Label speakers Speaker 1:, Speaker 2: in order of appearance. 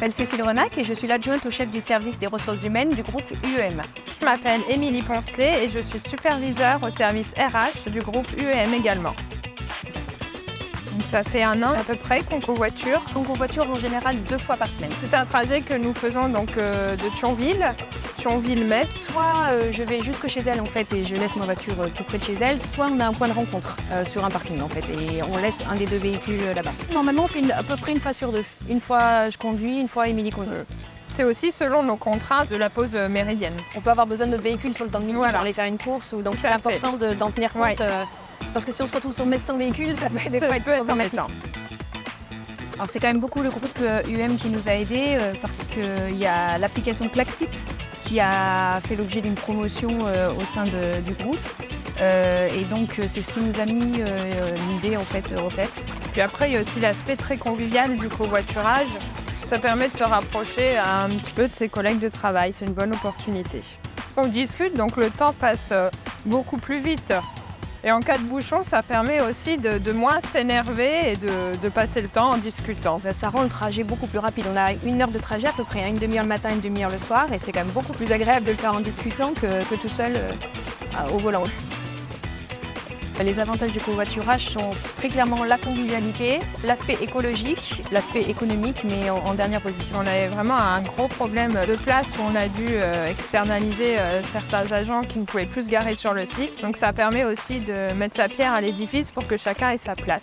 Speaker 1: m'appelle Cécile Renac et je suis l'adjointe au chef du service des ressources humaines du groupe UEM.
Speaker 2: Je m'appelle Émilie Poncelet et je suis superviseure au service RH du groupe UEM également. Donc ça fait 1 an à peu près qu'on covoiture.
Speaker 1: On covoiture en général 2 fois par semaine.
Speaker 2: C'est un trajet que nous faisons donc de Thionville-Metz.
Speaker 1: Soit je vais jusque chez elle en fait et je laisse ma voiture tout près de chez elle, soit on a un point de rencontre sur un parking en fait et on laisse un des 2 véhicules là-bas. Normalement on fait à peu près 1 fois sur 2. Une fois je conduis, une fois Émilie conduit.
Speaker 2: C'est aussi selon nos contraintes de la pause méridienne.
Speaker 1: On peut avoir besoin de notre véhicule sur le temps de midi pour aller faire une course, donc c'est important d'en tenir compte.
Speaker 2: Ouais.
Speaker 1: Parce que si on se retrouve sur Metz sans véhicule, ça peut être problématique. Alors c'est quand même beaucoup le groupe UM qui nous a aidés parce qu'il y a l'application Plaxit qui a fait l'objet d'une promotion au sein du groupe. Et donc c'est ce qui nous a mis l'idée en fait en tête.
Speaker 2: Puis après il y a aussi l'aspect très convivial du covoiturage. Ça permet de se rapprocher un petit peu de ses collègues de travail, c'est une bonne opportunité. On discute donc le temps passe beaucoup plus vite. Et en cas de bouchon, ça permet aussi de moins s'énerver et de passer le temps en discutant.
Speaker 1: Ça rend le trajet beaucoup plus rapide. On a 1 heure de trajet à peu près, une demi-heure le matin, une demi-heure le soir. Et c'est quand même beaucoup plus agréable de le faire en discutant que tout seul au volant. Les avantages du covoiturage sont très clairement la convivialité, l'aspect écologique, l'aspect économique, mais en dernière position.
Speaker 2: On avait vraiment un gros problème de place où on a dû externaliser certains agents qui ne pouvaient plus se garer sur le site. Donc ça permet aussi de mettre sa pierre à l'édifice pour que chacun ait sa place.